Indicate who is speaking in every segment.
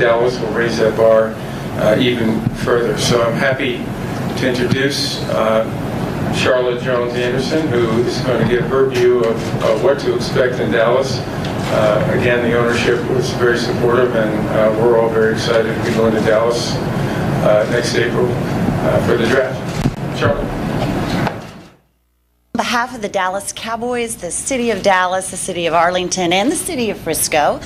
Speaker 1: Dallas will raise that bar even further. So I'm happy to introduce Charlotte Jones-Anderson, who is going to give her view of what to expect in Dallas. Again, the ownership was very supportive, and we're all very excited to be going to Dallas next April for the draft. Charlotte.
Speaker 2: On behalf of the Dallas Cowboys, the City of Dallas, the City of Arlington, and the City of Frisco,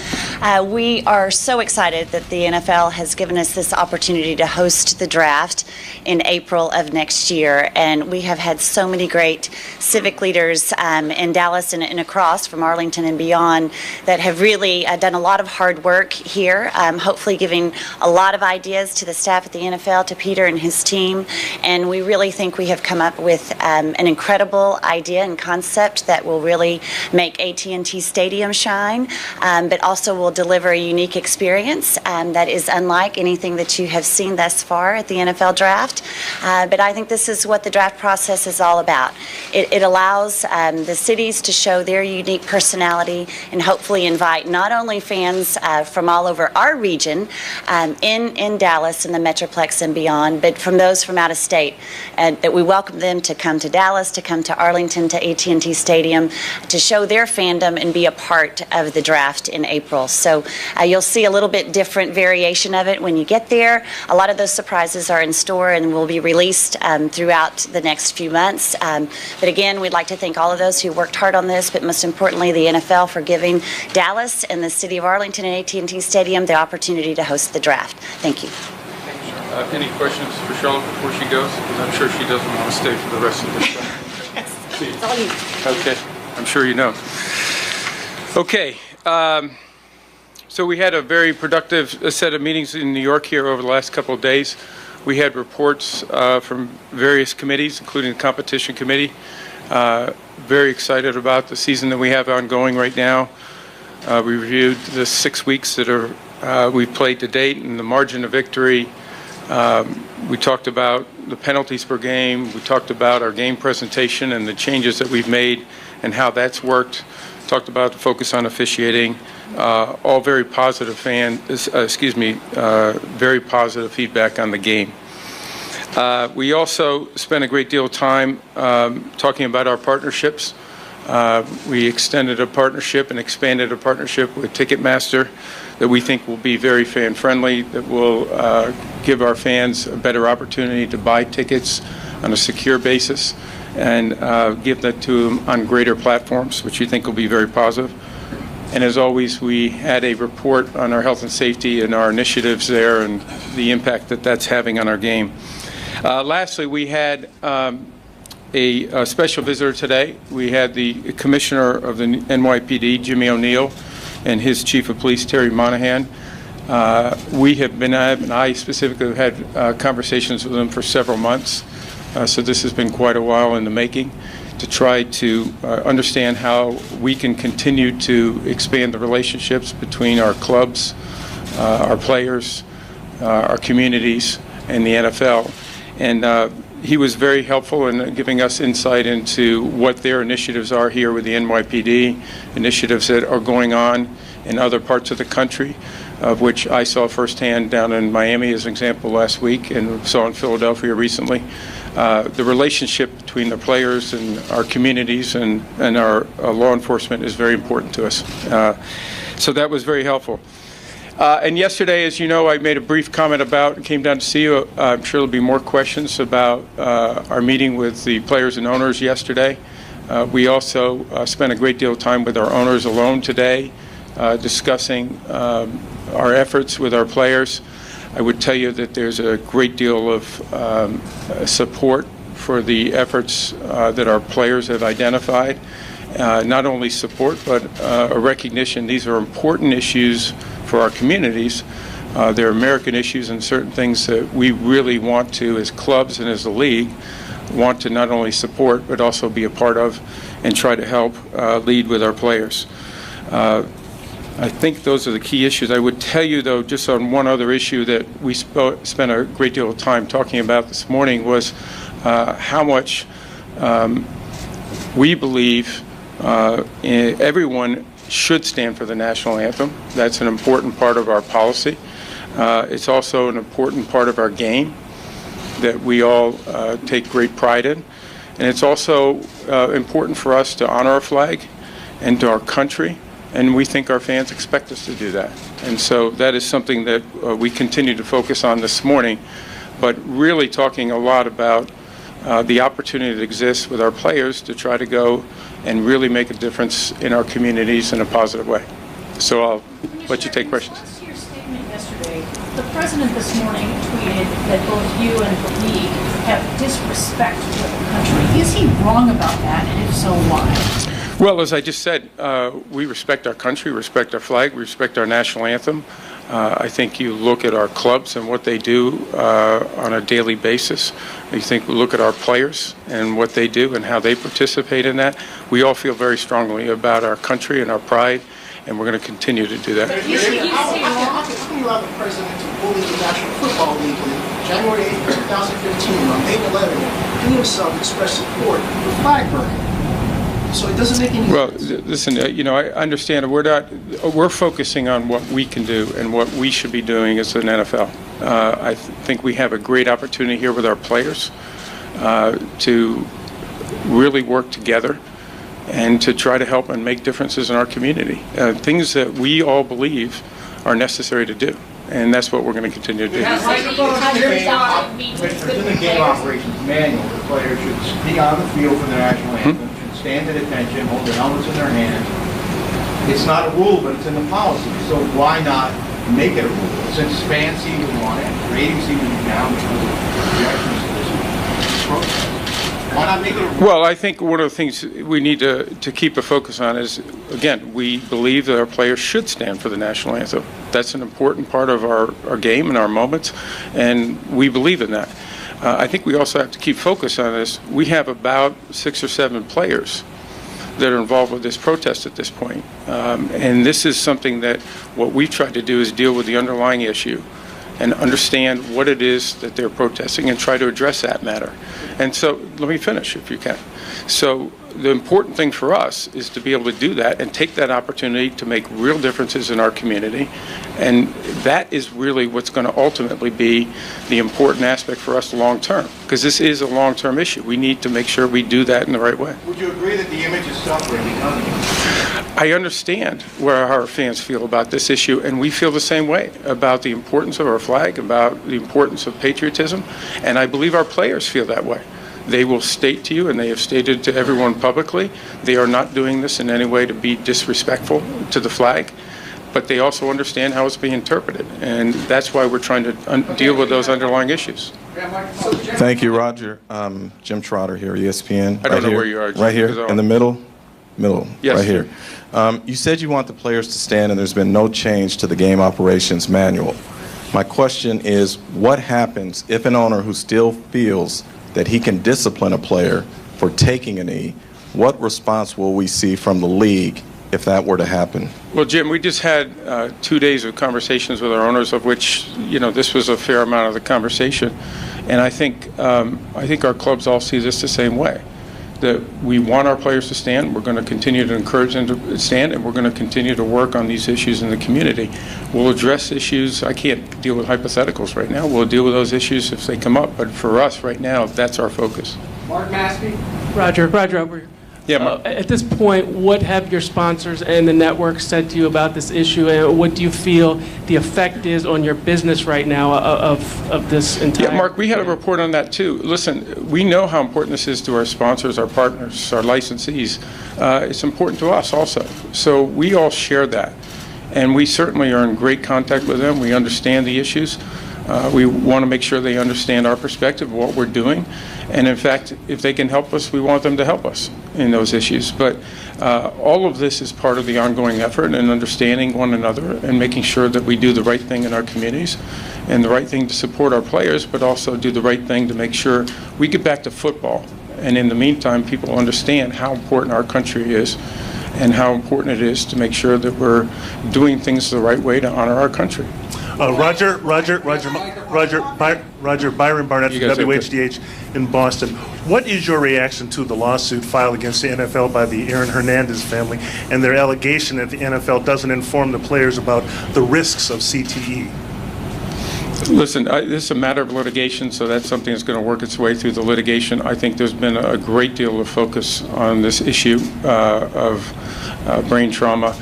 Speaker 2: we are so excited that the NFL has given us this opportunity to host the draft in April of next year. And we have had so many great civic leaders in Dallas and across from Arlington and beyond that have really done a lot of hard work here, hopefully giving a lot of ideas to the staff at the NFL, to Peter and his team. And we really think we have come up with an incredible idea and concept that will really make AT&T Stadium shine, but also will deliver a unique experience that is unlike anything that you have seen thus far at the NFL draft. But I think this is what the draft process is all about. It allows the cities to show their unique personality and hopefully invite not only fans from all over our region in Dallas and the Metroplex and beyond, but from those from out of state, that we welcome them to come to Dallas, to come to Arlington, to AT&T Stadium, to show their fandom and be a part of the draft in April. So you'll see a little bit different variation of it when you get there. A lot of those surprises are in store and will be released throughout the next few months. But again, we'd like to thank all of those who worked hard on this, but most importantly, the NFL for giving Dallas and the City of Arlington and AT&T Stadium the opportunity to host the draft. Thank you.
Speaker 1: Any questions for Charlotte before she goes? Because I'm sure she doesn't want to stay for the rest of this time.
Speaker 2: It's all you.
Speaker 1: Okay, I'm sure you know. Okay, so we had a very productive set of meetings in New York here over the last couple of days. We had reports from various committees, including the competition committee. Very excited about the season that we have ongoing right now. We reviewed the 6 weeks that we've played to date and the margin of victory. We talked about the penalties per game. We talked about our game presentation and the changes that we've made and how that's worked. Talked about the focus on officiating. All very positive very positive feedback on the game. We also spent a great deal of time talking about our partnerships. We extended a partnership and expanded a partnership with Ticketmaster that we think will be very fan-friendly, that will give our fans a better opportunity to buy tickets on a secure basis and give that to them on greater platforms, which we think will be very positive. And as always, we had a report on our health and safety and our initiatives there and the impact that that's having on our game. Lastly, we had a special visitor today. We had the commissioner of the NYPD, Jimmy O'Neill, and his chief of police, Terry Monahan. We have been, and I specifically have had conversations with them for several months. So this has been quite a while in the making to try to understand how we can continue to expand the relationships between our clubs, our players, our communities, and the NFL. And he was very helpful in giving us insight into what their initiatives are here with the NYPD, initiatives that are going on in other parts of the country, of which I saw firsthand down in Miami as an example last week and saw in Philadelphia recently. The relationship between the players and our communities and our law enforcement is very important to us. So that was very helpful. And yesterday, as you know, I made a brief comment about, came down to see you. I'm sure there'll be more questions about our meeting with the players and owners yesterday. We also spent a great deal of time with our owners alone today, discussing our efforts with our players. I would tell you that there's a great deal of support for the efforts that our players have identified. Not only support, but a recognition these are important issues for our communities. They're American issues and certain things that we really want to, as clubs and as the league, want to not only support but also be a part of and try to help lead with our players. I think those are the key issues. I would tell you, though, just on one other issue that we spent a great deal of time talking about this morning was how much we believe everyone should stand for the national anthem. That's an important part of our policy. It's also an important part of our game that we all take great pride in. And it's also important for us to honor our flag and to our country, and we think our fans expect us to do that. And so that is something that we continue to focus on this morning, but really talking a lot about the opportunity that exists with our players to try to go and really make a difference in our communities in a positive way. So I'll let you take questions.
Speaker 3: In response to your statement yesterday, the president this morning tweeted that both you and the league have disrespect for the country. Is he wrong about that, and if so, why?
Speaker 1: Well, as I just said, we respect our country, respect our flag, we respect our national anthem. I think you look at our clubs and what they do on a daily basis. You think we look at our players and what they do and how they participate in that. We all feel very strongly about our country and our pride, and we're going to continue to do that.
Speaker 4: How can you allow the president to bully the National Football League when January 8, 2015, on May 11, he himself expressed support for flag burning? So it doesn't make any sense.
Speaker 1: Well, listen, I understand we're focusing on what we can do and what we should be doing as an NFL. I think we have a great opportunity here with our players to really work together and to try to help and make differences in our community. Things that we all believe are necessary to do. And that's what we're going to continue to do.
Speaker 5: In the game operations manual, the players should be on the field for the national anthem, should stand at attention, hold their helmets in their hands. It's not a rule, but it's in the policy. So why not make it a rule? Since fans seem to want it, ratings seem to be down because of objections to this protest. Why not make it a rule?
Speaker 1: Well, I think one of the things we need to keep a focus on is, again, we believe that our players should stand for the national anthem. That's an important part of our game and our moments, and we believe in that. I think we also have to keep focus on this. We have about 6 or 7 players that are involved with this protest at this point. And this is something that what we've tried to do is deal with the underlying issue and understand what it is that they're protesting and try to address that matter. And so, let me finish if you can. So the important thing for us is to be able to do that and take that opportunity to make real differences in our community. And that is really what's going to ultimately be the important aspect for us long term, because this is a long-term issue. We need to make sure we do that in the right way.
Speaker 5: Would you agree that the image is suffering because of it?
Speaker 1: I understand where our fans feel about this issue, and we feel the same way about the importance of our flag, about the importance of patriotism, and I believe our players feel that way. They will state to you, and they have stated to everyone publicly, they are not doing this in any way to be disrespectful to the flag, but they also understand how it's being interpreted, and that's why we're trying to deal with those underlying issues.
Speaker 6: Thank you, Roger. Jim Trotter here, ESPN.
Speaker 1: I don't know where you are, Jim,
Speaker 6: right here, in the middle,
Speaker 1: Yes.
Speaker 6: right here. You said you want the players to stand, and there's been no change to the game operations manual. My question is, what happens if an owner who still feels that he can discipline a player for taking a knee? What response will we see from the league if that were to happen?
Speaker 1: Well, Jim, we just had 2 days of conversations with our owners, of which, this was a fair amount of the conversation. And I think our clubs all see this the same way, that we want our players to stand. We're going to continue to encourage them to stand, and we're going to continue to work on these issues in the community. We'll address issues. I can't deal with hypotheticals right now. We'll deal with those issues if they come up. But for us right now, that's our focus.
Speaker 4: Mark Maskey?
Speaker 7: Roger, over here.
Speaker 1: Yeah, Mark.
Speaker 7: At this point, what have your sponsors and the network said to you about this issue, and what do you feel the effect is on your business right now of this entire...
Speaker 1: Yeah, Mark, we had a report on that too. Listen, we know how important this is to our sponsors, our partners, our licensees. It's important to us also. So we all share that. And we certainly are in great contact with them. We understand the issues. We want to make sure they understand our perspective of what we're doing. And in fact, if they can help us, we want them to help us in those issues. But all of this is part of the ongoing effort and understanding one another and making sure that we do the right thing in our communities and the right thing to support our players, but also do the right thing to make sure we get back to football. And in the meantime, people understand how important our country is and how important it is to make sure that we're doing things the right way to honor our country.
Speaker 8: Roger, Byron Barnett from WHDH in Boston. What is your reaction to the lawsuit filed against the NFL by the Aaron Hernandez family and their allegation that the NFL doesn't inform the players about the risks of CTE?
Speaker 1: Listen, this is a matter of litigation, so that's something that's going to work its way through the litigation. I think there's been a great deal of focus on this issue of brain trauma.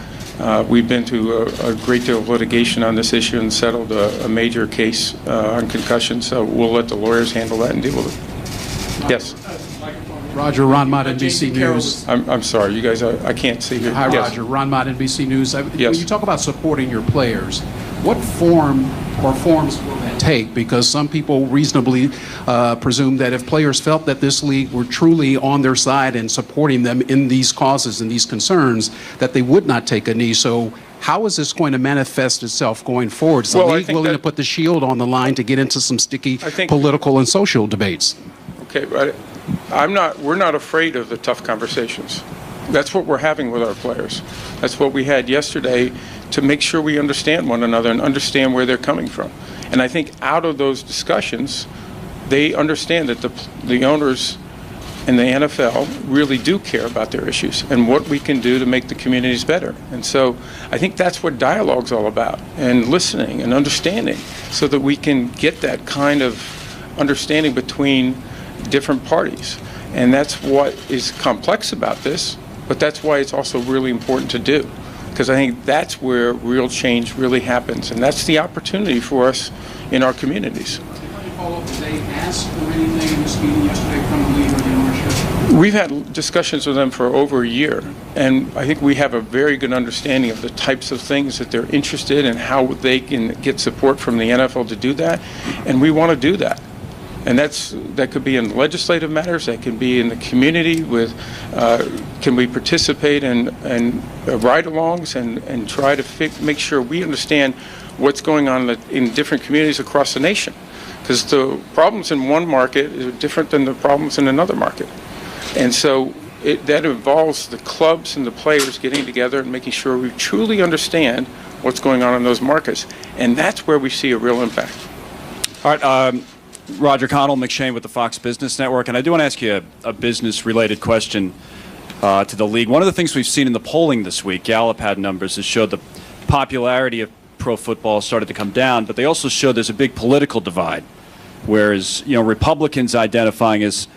Speaker 1: We've been through a great deal of litigation on this issue and settled a major case on concussion, so we'll let the lawyers handle that and deal with it. Yes.
Speaker 9: Roger, Ron Mott, NBC News.
Speaker 1: I'm sorry, you guys, I can't see here.
Speaker 9: Hi,
Speaker 1: Yes.
Speaker 9: Roger. Ron Mott, NBC News.
Speaker 1: Yes.
Speaker 9: When you talk about supporting your players, what form or forms will that take? Because some people reasonably presume that if players felt that this league were truly on their side and supporting them in these causes and these concerns, that they would not take a knee. So how is this going to manifest itself going forward? Is the league willing to put the shield on the line to get into some sticky political and social debates?
Speaker 1: Okay, but we're not afraid of the tough conversations. That's what we're having with our players. That's what we had yesterday, to make sure we understand one another and understand where they're coming from. And I think out of those discussions, they understand that the owners and the NFL really do care about their issues and what we can do to make the communities better. And so I think that's what dialogue's all about, and listening and understanding, so that we can get that kind of understanding between different parties. And that's what is complex about this, but that's why it's also really important to do, because I think that's where real change really happens, and that's the opportunity for us in our communities.
Speaker 9: Did they ask for anything in this meeting yesterday from the league or the ownership?
Speaker 1: We've had discussions with them for over a year, and I think we have a very good understanding of the types of things that they're interested in, how they can get support from the NFL to do that, and we want to do that. And that could be in legislative matters, that can be in the community with, can we participate in ride-alongs and try to make sure we understand what's going on in different communities across the nation. Because the problems in one market are different than the problems in another market. And so that involves the clubs and the players getting together and making sure we truly understand what's going on in those markets. And that's where we see a real impact.
Speaker 10: All right. Roger Connell, McShane with the Fox Business Network, and I do want to ask you a business-related question to the league. One of the things we've seen in the polling this week, Gallup had numbers that showed the popularity of pro football started to come down, but they also showed there's a big political divide, whereas Republicans identifying as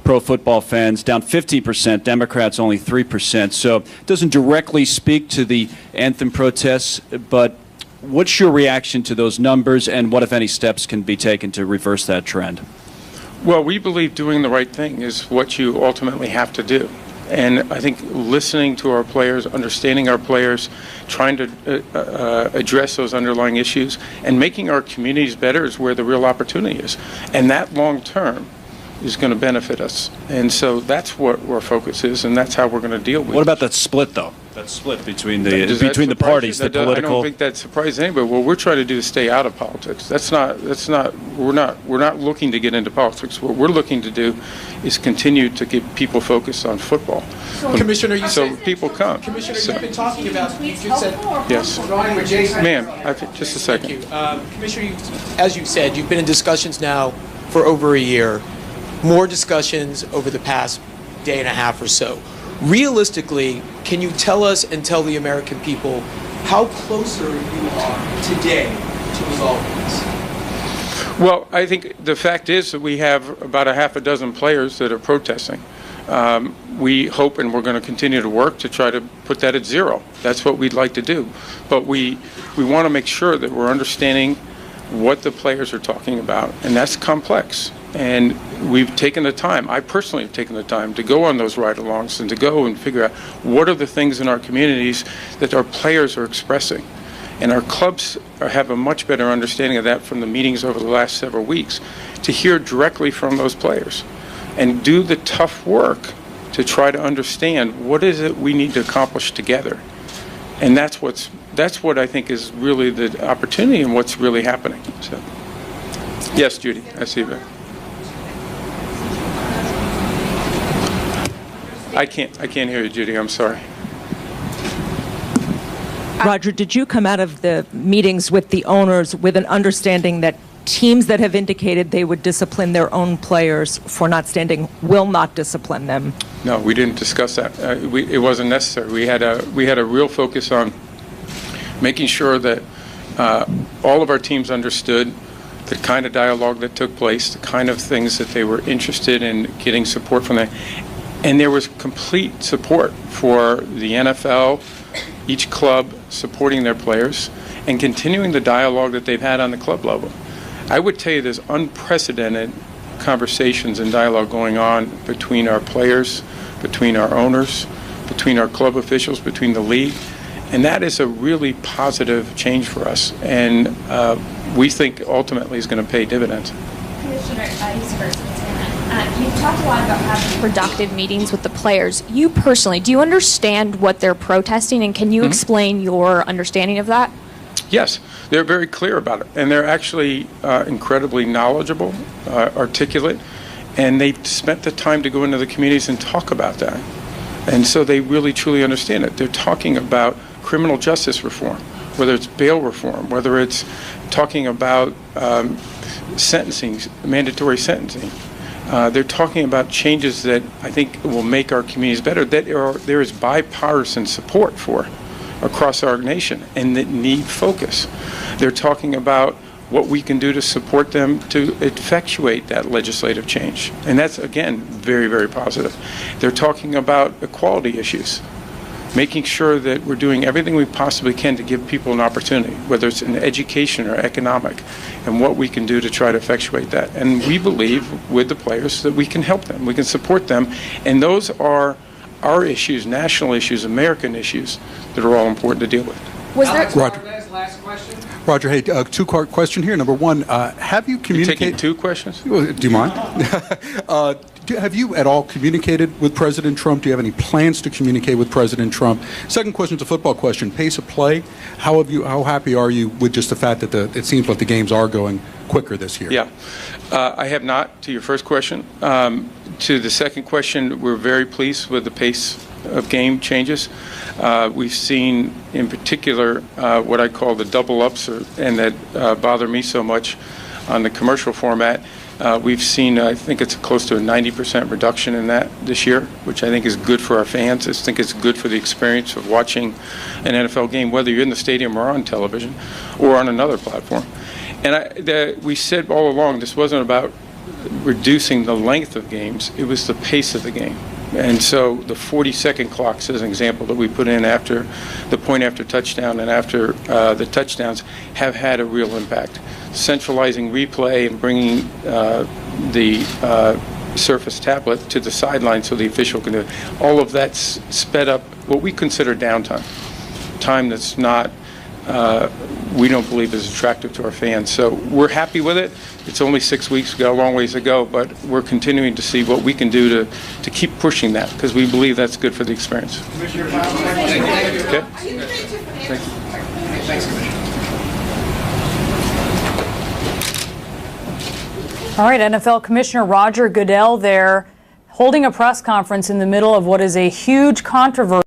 Speaker 10: pro football fans down 50%, Democrats only 3%. So it doesn't directly speak to the anthem protests, but what's your reaction to those numbers, and what, if any, steps can be taken to reverse that trend?
Speaker 1: Well, we believe doing the right thing is what you ultimately have to do. And I think listening to our players, understanding our players, trying to address those underlying issues, and making our communities better is where the real opportunity is. And that long term is going to benefit us. And so that's what our focus is, and that's how we're going to deal with it.
Speaker 10: What about that split, though? That split between the parties, the political.
Speaker 1: I don't think that surprises anybody. What we're trying to do is stay out of politics. We're not looking to get into politics. What we're looking to do is continue to get people focused on football.
Speaker 11: Commissioner,
Speaker 1: people come.
Speaker 11: Commissioner, you've been talking about. You said,
Speaker 1: yes, ma'am. Just a second.
Speaker 11: Thank you, Commissioner. As you said, you've been in discussions now for over a year. More discussions over the past day and a half or so. Realistically, can you tell us and tell the American people how closer you are today to resolving this?
Speaker 1: Well, I think the fact is that we have about a half a dozen players that are protesting. We hope, and we're going to continue to work to try to put that at zero. That's what we'd like to do. But we want to make sure that we're understanding what the players are talking about, and that's complex. And we've taken the time, I personally have taken the time to go on those ride-alongs and to go and figure out what are the things in our communities that our players are expressing. And our clubs have a much better understanding of that from the meetings over the last several weeks, to hear directly from those players and do the tough work to try to understand what is it we need to accomplish together. And that's what I think is really the opportunity and what's really happening. So, yes, Judy, I see that. I can't hear you, Judy. I'm sorry.
Speaker 12: Roger, did you come out of the meetings with the owners with an understanding that teams that have indicated they would discipline their own players for not standing will not discipline them?
Speaker 1: No, we didn't discuss that. It wasn't necessary. We had a real focus on making sure that all of our teams understood the kind of dialogue that took place, the kind of things that they were interested in getting support from them. And there was complete support for the NFL, each club supporting their players, and continuing the dialogue that they've had on the club level. I would tell you there's unprecedented conversations and dialogue going on between our players, between our owners, between our club officials, between the league, and that is a really positive change for us, and we think ultimately is going to pay dividends.
Speaker 13: Commissioner, you've talked a lot about having productive meetings with the players. You personally, do you understand what they're protesting, and can you explain your understanding of that?
Speaker 1: Yes, they're very clear about it, and they're actually incredibly knowledgeable, articulate, and they've spent the time to go into the communities and talk about that. And so they really, truly understand it. They're talking about criminal justice reform, whether it's bail reform, whether it's talking about sentencing, mandatory sentencing. They're talking about changes that I think will make our communities better, that there is bipartisan support for across our nation and that need focus. They're talking about what we can do to support them to effectuate that legislative change. And that's, again, very, very positive. They're talking about equality issues, making sure that we're doing everything we possibly can to give people an opportunity, whether it's in education or economic, and what we can do to try to effectuate that. And we believe with the players that we can help them, we can support them, and those are our issues, national issues, American issues that are all important to deal with.
Speaker 13: Was there
Speaker 14: Roger, last question? Roger, hey, two-part question here. Number one, have you communicated?
Speaker 1: You're taking two questions?
Speaker 14: Do you mind? Have you at all communicated with President Trump? Do you have any plans to communicate with President Trump? Second question is a football question. Pace of play. How happy are you with just the fact that it seems like the games are going quicker this year?
Speaker 1: Yeah, I have not. To your first question, to the second question, we're very pleased with the pace of game changes. We've seen, in particular, what I call the double ups, and that bother me so much on the commercial format. We've seen, I think it's close to a 90% reduction in that this year, which I think is good for our fans. I think it's good for the experience of watching an NFL game, whether you're in the stadium or on television or on another platform. And we said all along this wasn't about reducing the length of games, it was the pace of the game. And so the 40-second clocks, as an example, that we put in after the point after touchdown and after the touchdowns have had a real impact. Centralizing replay and bringing the Surface tablet to the sideline so the official can do it. All of that's sped up what we consider downtime, time that's not, we don't believe is attractive to our fans. So we're happy with it. It's only 6 weeks, we've got a long ways to go, but we're continuing to see what we can do to keep pushing that, because we believe that's good for the experience.
Speaker 5: Commissioner,
Speaker 1: Okay.
Speaker 5: Thank you. Thanks, Commissioner.
Speaker 15: All right, NFL Commissioner Roger Goodell there holding a press conference in the middle of what is a huge controversy